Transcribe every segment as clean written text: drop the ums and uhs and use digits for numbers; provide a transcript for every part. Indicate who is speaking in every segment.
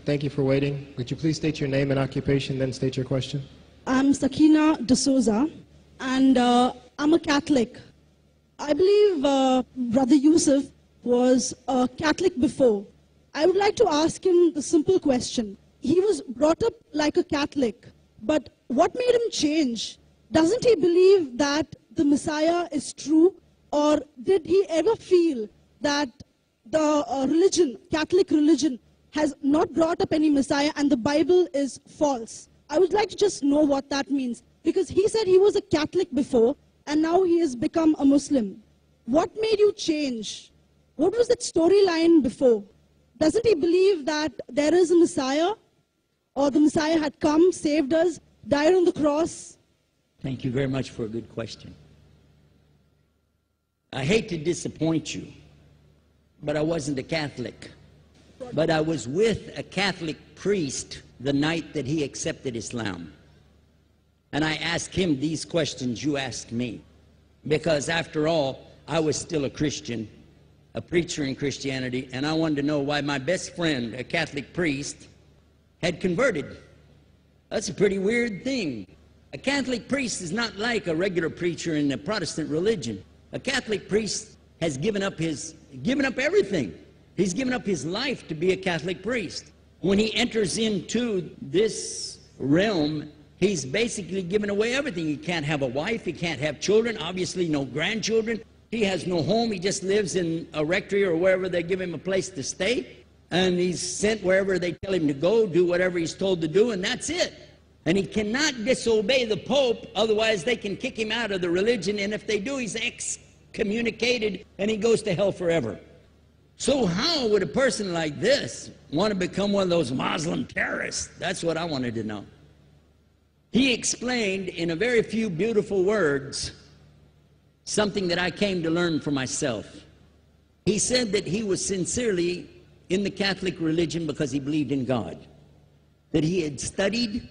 Speaker 1: Thank you for waiting. Would you please state your name and occupation, then state your question?
Speaker 2: I'm Sakina D'Souza, and I'm a Catholic. I believe Brother Yusuf was a Catholic before. I would like to ask him the simple question. He was brought up like a Catholic, but what made him change? Doesn't he believe that the Messiah is true, or did he ever feel that the religion, Catholic religion, has not brought up any Messiah and the Bible is false? I would like to just know what that means, because he said he was a Catholic before and now he has become a Muslim. What made you change? What was that storyline before? Doesn't he believe that there is a Messiah, or the Messiah had come, saved us, died on the cross?
Speaker 3: Thank you very much for a good question. I hate to disappoint you, but I wasn't a Catholic. But I was with a Catholic priest the night that he accepted Islam. And I asked him these questions you asked me. Because after all, I was still a Christian, a preacher in Christianity, and I wanted to know why my best friend, a Catholic priest, had converted. That's a pretty weird thing. A Catholic priest is not like a regular preacher in the Protestant religion. A Catholic priest has given up everything. He's given up his life to be a Catholic priest. When he enters into this realm, he's basically given away everything. He can't have a wife, he can't have children, obviously no grandchildren. He has no home, he just lives in a rectory or wherever they give him a place to stay. And he's sent wherever they tell him to go, do whatever he's told to do, and that's it. And he cannot disobey the Pope, otherwise they can kick him out of the religion, and if they do, he's excommunicated and he goes to hell forever. So how would a person like this want to become one of those Muslim terrorists? That's what I wanted to know. He explained in a very few beautiful words something that I came to learn for myself. He said that he was sincerely in the Catholic religion because he believed in God, that he had studied,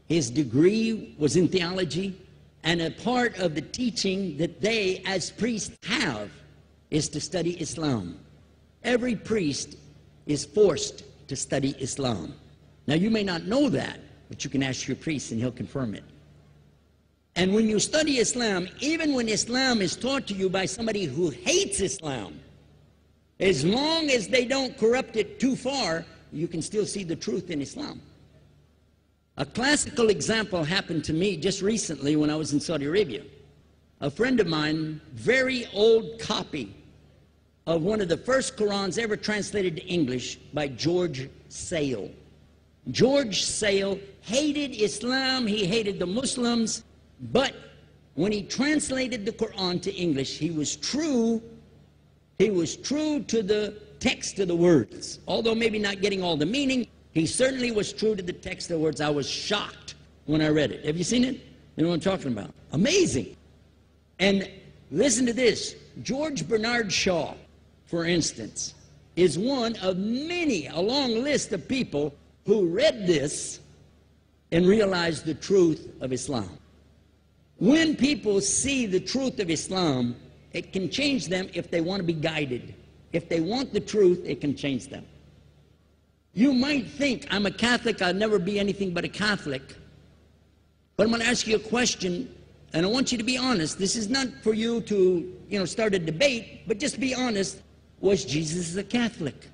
Speaker 3: his degree was in theology, and a part of the teaching that they as priests have is to study Islam. Every priest is forced to study Islam. Now you may not know that, but you can ask your priest and he'll confirm it. And when you study Islam, even when Islam is taught to you by somebody who hates Islam, as long as they don't corrupt it too far, you can still see the truth in Islam. A classical example happened to me just recently when I was in Saudi Arabia. A friend of mine, very old copy of one of the first Qurans ever translated to English by George Sale. George Sale hated Islam, he hated the Muslims, but when he translated the Quran to English, he was true to the text of the words. Although maybe not getting all the meaning, he certainly was true to the text of the words. I was shocked when I read it. Have you seen it? You know what I'm talking about? Amazing. And listen to this. George Bernard Shaw, for instance, is one of many, a long list of people who read this and realized the truth of Islam. When people see the truth of Islam, it can change them if they want to be guided. If they want the truth, it can change them. You might think, I'm a Catholic, I'll never be anything but a Catholic. But I'm going to ask you a question, and I want you to be honest. This is not for you to, start a debate, but just be honest. Was Jesus a Catholic?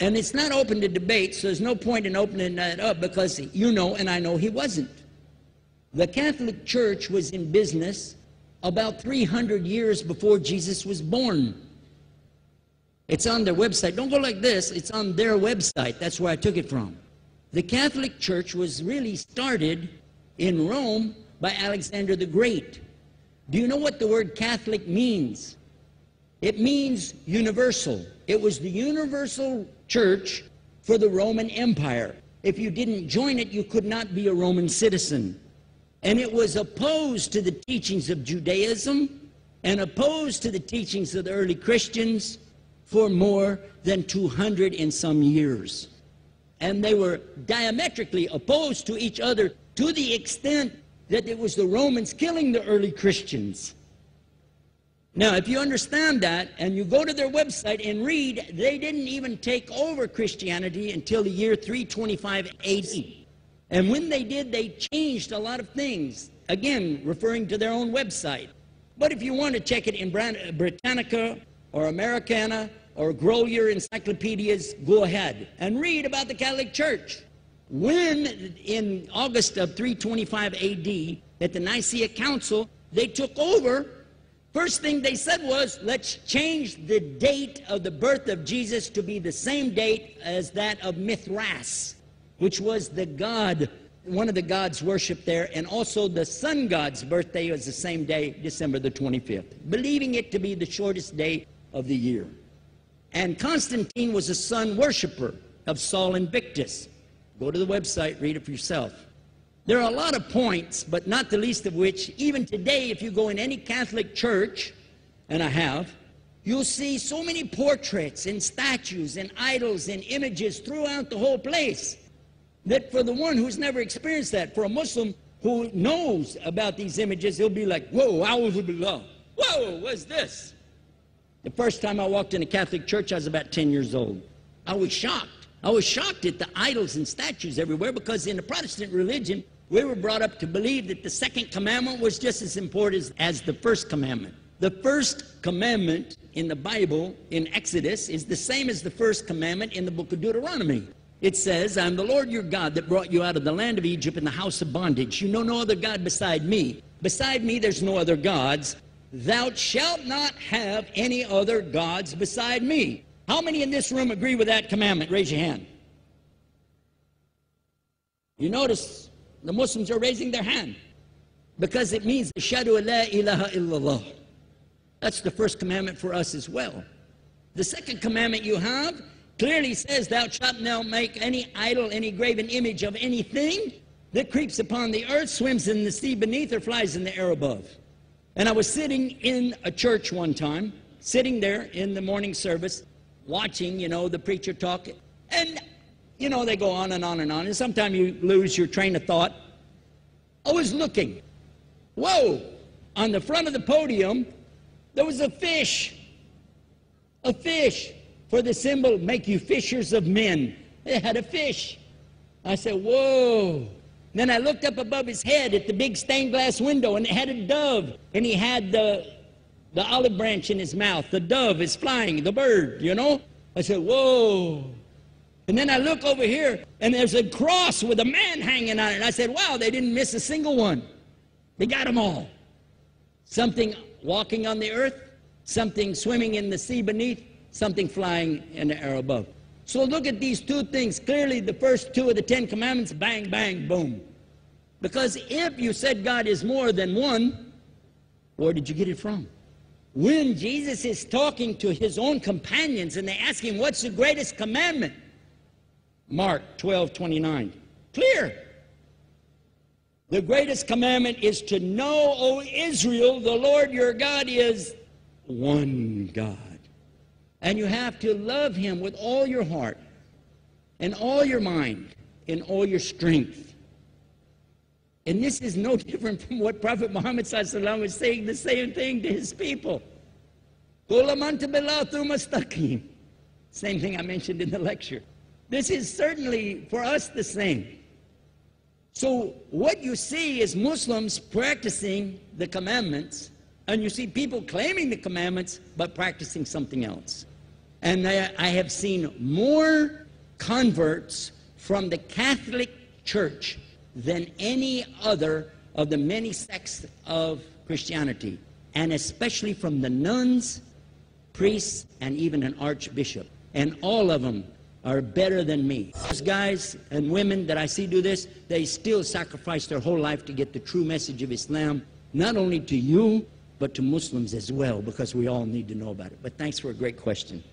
Speaker 3: And it's not open to debate, so there's no point in opening that up, because you know and I know he wasn't. The Catholic Church was in business about 300 years before Jesus was born. It's on their website. Don't go like this. It's on their website. That's where I took it from. The Catholic Church was really started in Rome by Alexander the Great. Do you know what the word Catholic means? It means universal. It was the universal church for the Roman Empire. If you didn't join it, you could not be a Roman citizen. And it was opposed to the teachings of Judaism and opposed to the teachings of the early Christians for more than 200 and some years. And they were diametrically opposed to each other to the extent that it was the Romans killing the early Christians. Now, if you understand that, and you go to their website and read, they didn't even take over Christianity until the year 325 AD. And when they did, they changed a lot of things, again, referring to their own website. But if you want to check it in Britannica or Americana or Grolier encyclopedias, go ahead and read about the Catholic Church. When, in August of 325 AD, at the Nicaea Council, they took over, first thing they said was, let's change the date of the birth of Jesus to be the same date as that of Mithras, which was the god, one of the gods worshipped there, and also the sun god's birthday was the same day, December the 25th, believing it to be the shortest day of the year. And Constantine was a sun worshiper of Sol Invictus. Go to the website, read it for yourself. There are a lot of points, but not the least of which, even today, if you go in any Catholic church, and I have, you'll see so many portraits and statues and idols and images throughout the whole place, that for the one who's never experienced that, for a Muslim who knows about these images, he'll be like, whoa, a'udhu billah. Whoa, what's this? The first time I walked in a Catholic church, I was about 10 years old. I was shocked. I was shocked at the idols and statues everywhere, because in the Protestant religion, we were brought up to believe that the second commandment was just as important as the first commandment. The first commandment in the Bible, in Exodus, is the same as the first commandment in the book of Deuteronomy. It says, I'm the Lord your God that brought you out of the land of Egypt in the house of bondage. You know no other God beside me. Beside me there's no other gods. Thou shalt not have any other gods beside me. How many in this room agree with that commandment? Raise your hand. You notice the Muslims are raising their hand, because it means Ashhadu an la ilaha illallah. That's the first commandment for us as well. The second commandment you have clearly says, thou shalt not make any idol, any graven image of anything that creeps upon the earth, swims in the sea beneath, or flies in the air above. And I was sitting in a church one time, sitting there in the morning service, watching, the preacher talk, and they go on and on and on, and sometimes you lose your train of thought. I was looking. Whoa! On the front of the podium, there was a fish. A fish. For the symbol, make you fishers of men. They had a fish. I said, whoa. Then I looked up above his head at the big stained glass window, and it had a dove. And he had the olive branch in his mouth. The dove is flying, the bird, I said, whoa. And then I look over here, and there's a cross with a man hanging on it. And I said, wow, they didn't miss a single one. They got them all. Something walking on the earth, something swimming in the sea beneath, something flying in the air above. So look at these two things. Clearly, the first two of the 10 commandments, bang, bang, boom. Because if you said God is more than one, where did you get it from? When Jesus is talking to his own companions, and they ask him, what's the greatest commandment? Mark 12:29. Clear. The greatest commandment is to know, O Israel, the Lord your God is one God. And you have to love him with all your heart, and all your mind, and all your strength. And this is no different from what Prophet Muhammad ﷺ was saying, the same thing to his people. Same thing I mentioned in the lecture. This is certainly for us the same. So what you see is Muslims practicing the commandments, and you see people claiming the commandments but practicing something else. And I have seen more converts from the Catholic Church than any other of the many sects of Christianity, and especially from the nuns, priests, and even an archbishop. And all of them are better than me. Those guys and women that I see do this, they still sacrifice their whole life to get the true message of Islam, not only to you, but to Muslims as well, because we all need to know about it. But thanks for a great question.